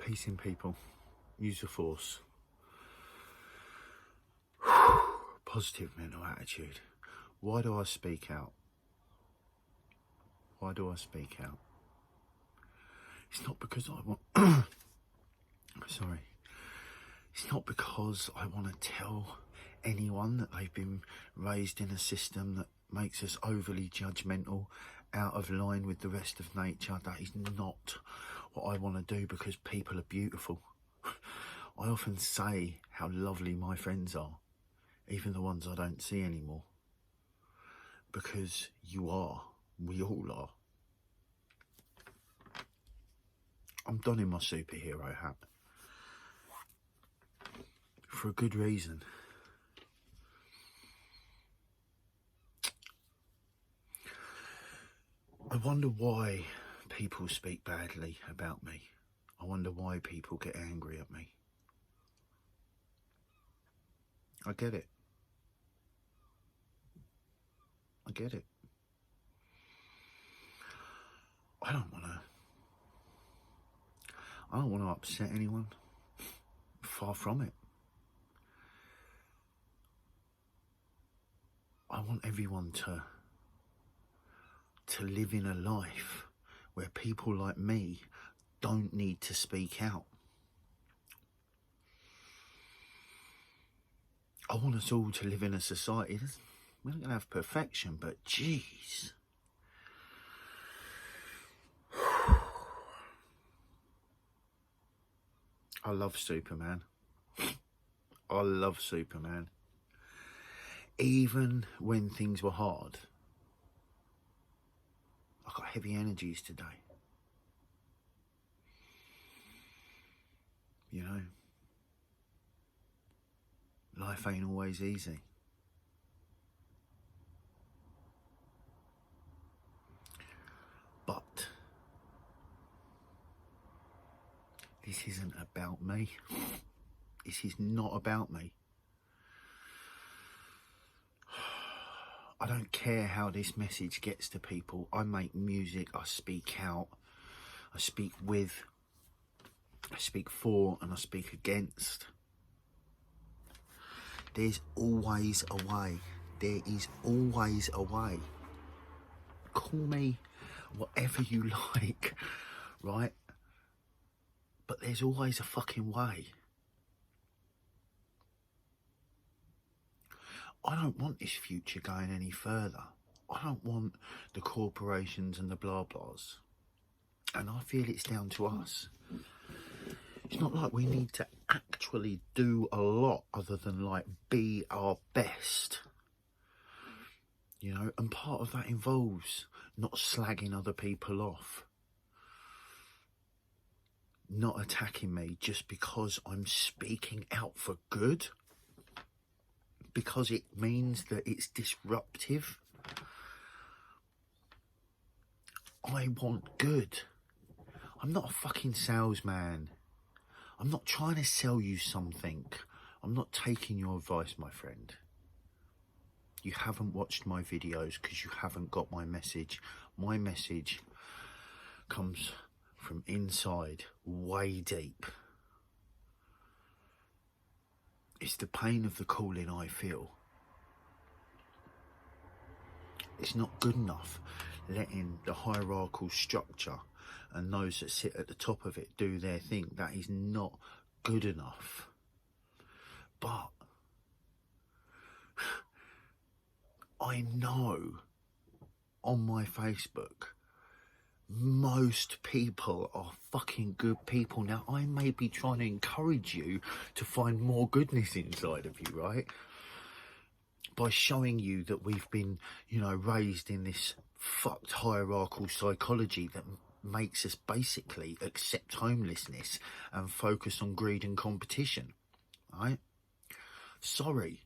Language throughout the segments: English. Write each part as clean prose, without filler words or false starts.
Peace in people. Use the force. Positive mental attitude. Why do I speak out? Why do I speak out? It's not because I want... Sorry. It's not because I want to tell anyone that they've been raised in a system that makes us overly judgmental, out of line with the rest of nature. That is not what I want to do, because people are beautiful. I often say how lovely my friends are, even the ones I don't see anymore. Because you are. We all are. I'm donning my superhero hat. For a good reason. I wonder why people speak badly about me. I wonder why people get angry at me. I get it. I get it. I don't want to upset anyone. Far from it. I want everyone to live in a life where people like me don't need to speak out. I want us all to live in a society. We're not going to have perfection, but jeez. I love Superman. I love Superman. Even when things were hard, I got heavy energies today. You know, life ain't always easy. But this isn't about me. This is not about me. I don't care how this message gets to people. I make music, I speak out, I speak with, I speak for, and I speak against. There's always a way. There is always a way. Call me whatever you like, right? But there's always a fucking way. I don't want this future going any further. I don't want the corporations and the blah blahs. And I feel it's down to us. It's not like we need to actually do a lot other than like be our best. You know, and part of that involves not slagging other people off. Not attacking me just because I'm speaking out for good. Because it means that it's disruptive. I want good. I'm not a fucking salesman. I'm not trying to sell you something. I'm not taking your advice, my friend. You haven't watched my videos because you haven't got my message. My message comes from inside, way deep. It's the pain of the calling I feel. It's not good enough letting the hierarchical structure and those that sit at the top of it do their thing. That is not good enough. But I know on my Facebook, most people are fucking good people. Now, I may be trying to encourage you to find more goodness inside of you, right? By showing you that we've been, you know, raised in this fucked hierarchical psychology that makes us basically accept homelessness and focus on greed and competition, right? Sorry,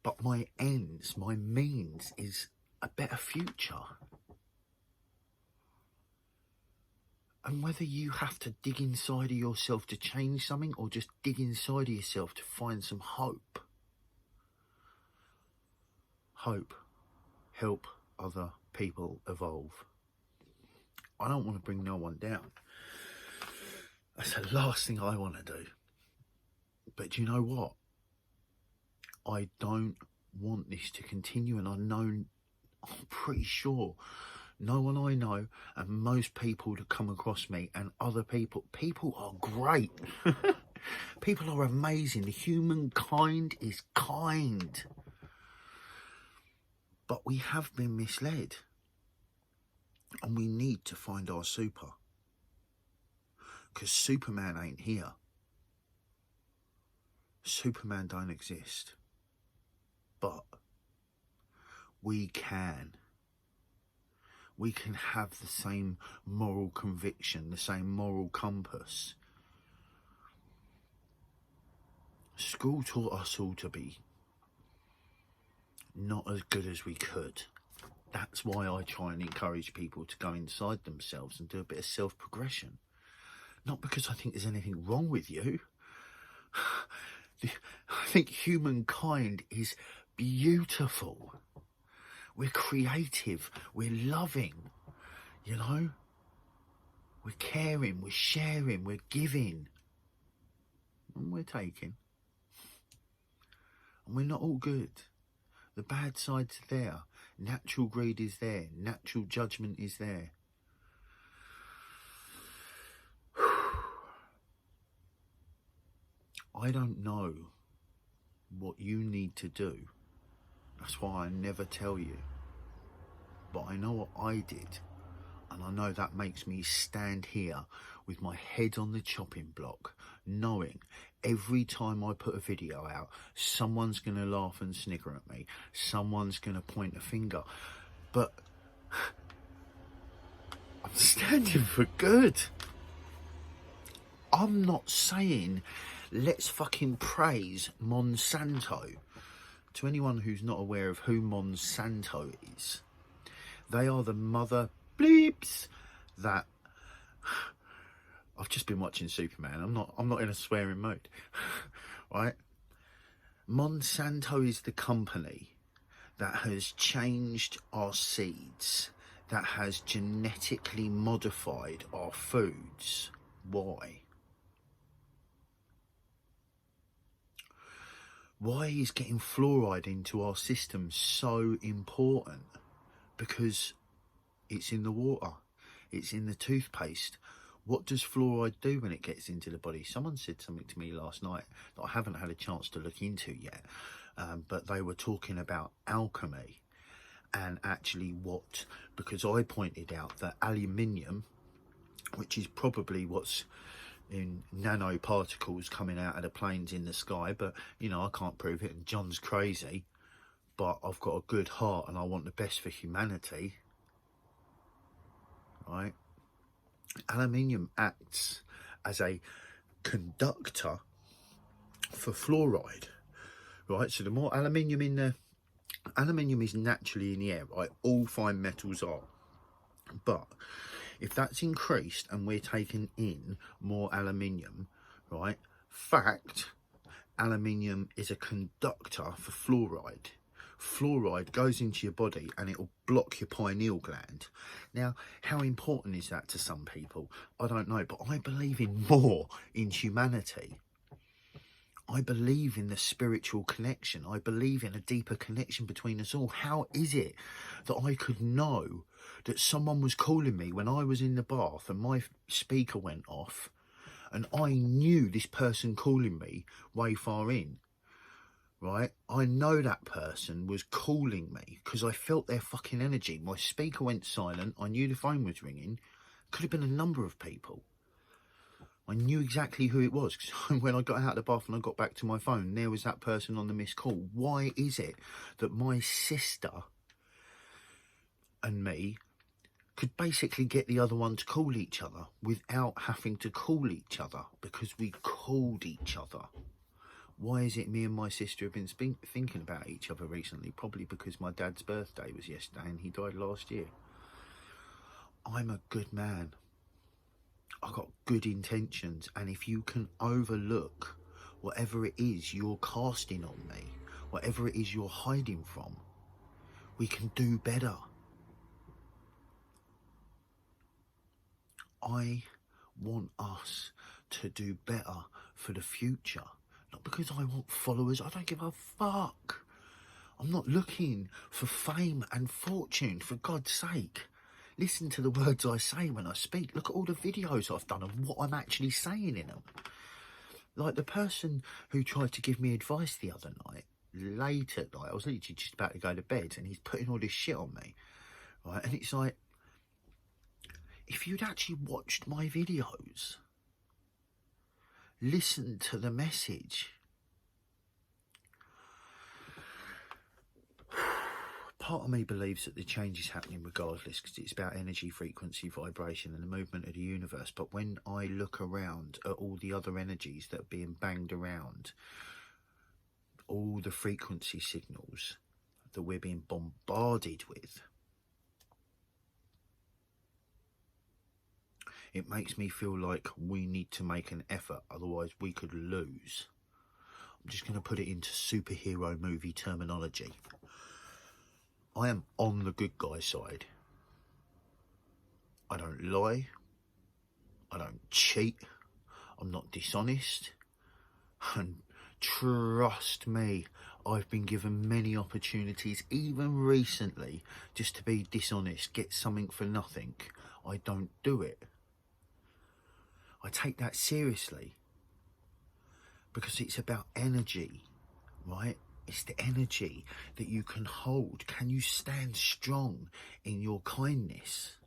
but my ends, my means is a better future. And whether you have to dig inside of yourself to change something or just dig inside of yourself to find some hope. Hope. Help other people evolve. I don't want to bring no one down. That's the last thing I want to do. But do you know what? I don't want this to continue, and I'm pretty sure no one I know and most people that come across me and other people are great. People are amazing. The humankind is kind. But we have been misled. And we need to find our super. Because Superman ain't here. Superman don't exist. But we can. We can have the same moral conviction, the same moral compass. School taught us all to be not as good as we could. That's why I try and encourage people to go inside themselves and do a bit of self-progression. Not because I think there's anything wrong with you. I think humankind is beautiful. We're creative. We're loving. You know? We're caring. We're sharing. We're giving. And we're taking. And we're not all good. The bad side's there. Natural greed is there. Natural judgment is there. I don't know what you need to do. That's why I never tell you. But I know what I did. And I know that makes me stand here with my head on the chopping block, knowing every time I put a video out, someone's going to laugh and snigger at me. Someone's going to point a finger. But I'm standing for good. I'm not saying let's fucking praise Monsanto. To anyone who's not aware of who Monsanto is, they are the mother bleeps that... I've just been watching Superman. I'm not in a swearing mode. Right? Monsanto is the company that has changed our seeds, that has genetically modified our foods. Why? Why is getting fluoride into our system so important? Because it's in the water. It's in the toothpaste. What does fluoride do when it gets into the body? Someone said something to me last night that I haven't had a chance to look into yet. But they were talking about alchemy and actually what, because I pointed out that aluminium, which is probably what's in nanoparticles coming out of the planes in the sky, but you know, I can't prove it, and John's crazy, but I've got a good heart and I want the best for humanity, right? Aluminium acts as a conductor for fluoride, right? So the more aluminium in the... Aluminium is naturally in the air, right? All fine metals are. But if that's increased and we're taking in more aluminium, right? Fact, aluminium is a conductor for fluoride. Fluoride goes into your body and it will block your pineal gland. Now, how important is that to some people? I don't know, but I believe in more in humanity. I believe in the spiritual connection. I believe in a deeper connection between us all. How is it that I could know that someone was calling me when I was in the bath and my speaker went off, and I knew this person calling me way far in, right? I know that person was calling me because I felt their fucking energy. My speaker went silent. I knew the phone was ringing. Could have been a number of people. I knew exactly who it was, because when I got out of the bath and I got back to my phone, there was that person on the missed call. Why is it that my sister and me could basically get the other one to call each other without having to call each other, because we called each other? Why is it me and my sister have been thinking about each other recently? Probably because my dad's birthday was yesterday and he died last year. I'm a good man. I've got good intentions, and if you can overlook whatever it is you're casting on me, whatever it is you're hiding from, we can do better. I want us to do better for the future. Not because I want followers. I don't give a fuck. I'm not looking for fame and fortune, for God's sake. Listen to the words I say when I speak. Look at all the videos I've done and what I'm actually saying in them. Like the person who tried to give me advice the other night, late at night, I was literally just about to go to bed, and he's putting all this shit on me, right? And it's like, if you'd actually watched my videos, listened to the message, part of me believes that the change is happening regardless, because it's about energy, frequency, vibration and the movement of the universe. But when I look around at all the other energies that are being banged around, all the frequency signals that we're being bombarded with, it makes me feel like we need to make an effort, otherwise we could lose. I'm just going to put it into superhero movie terminology. I am on the good guy side. I don't lie. I don't cheat. I'm not dishonest. And trust me, I've been given many opportunities, even recently, just to be dishonest, get something for nothing. I don't do it. I take that seriously because it's about energy, right? It's the energy that you can hold. Can you stand strong in your kindness?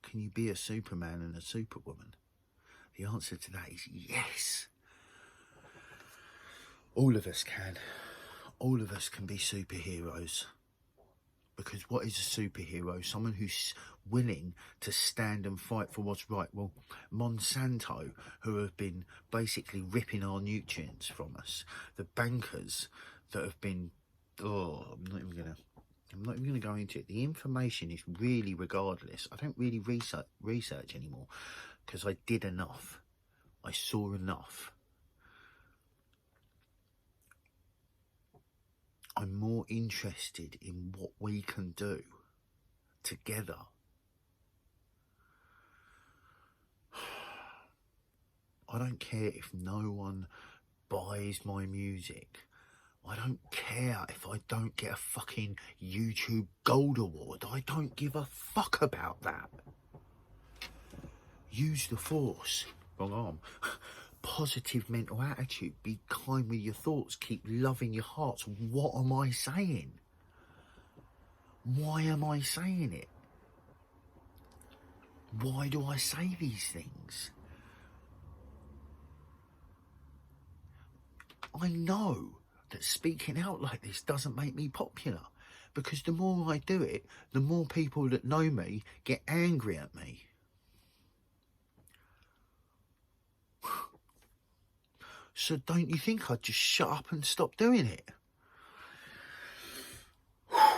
Can you be a Superman and a Superwoman? The answer to that is yes. All of us can. All of us can be superheroes. Because what is a superhero? Someone who's willing to stand and fight for what's right. Well, Monsanto, who have been basically ripping our nutrients from us, the bankers that have been, I'm not even gonna go into it. The information is really, regardless. I don't really research anymore because I did enough. I saw enough. I'm more interested in what we can do together. I don't care if no one buys my music. I don't care if I don't get a fucking YouTube Gold Award. I don't give a fuck about that. Use the force. Wrong arm. Positive mental attitude. Be kind with your thoughts. Keep loving your hearts. What am I saying? Why am I saying it? Why do I say these things? I know that speaking out like this doesn't make me popular, because the more I do it, the more people that know me get angry at me. So don't you think I'd just shut up and stop doing it? I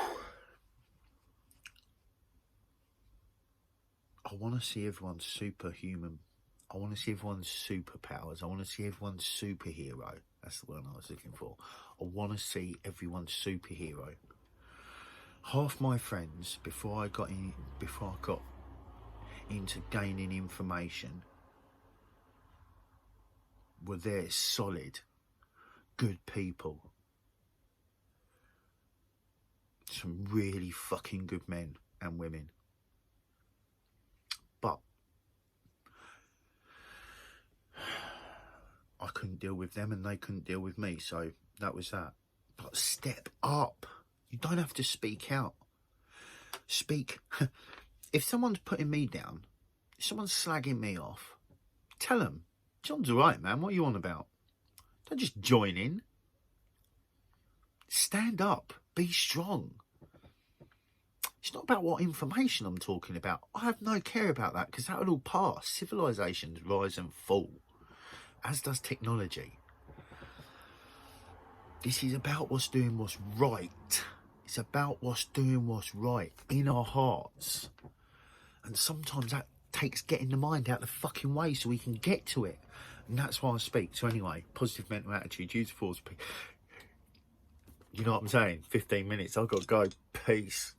want to see everyone superhuman. I want to see everyone's superpowers. I want to see everyone's superhero. That's the one I was looking for. I want to see everyone's superhero. Half my friends, before I got into gaining information, were there, solid, good people. Some really fucking good men and women. But I couldn't deal with them and they couldn't deal with me, so that was that. But step up. You don't have to speak out. Speak. If someone's putting me down, if someone's slagging me off, tell them, John's all right, man. What are you on about? Don't just join in. Stand up. Be strong. It's not about what information I'm talking about. I have no care about that, because that will all pass. Civilizations rise and fall, as does technology. This is about what's doing what's right. It's about what's doing what's right in our hearts. And sometimes that takes getting the mind out of the fucking way so we can get to it. And that's why I speak. So anyway, positive mental attitude, use the force. You know what I'm saying? 15 minutes. I've got to go. Peace.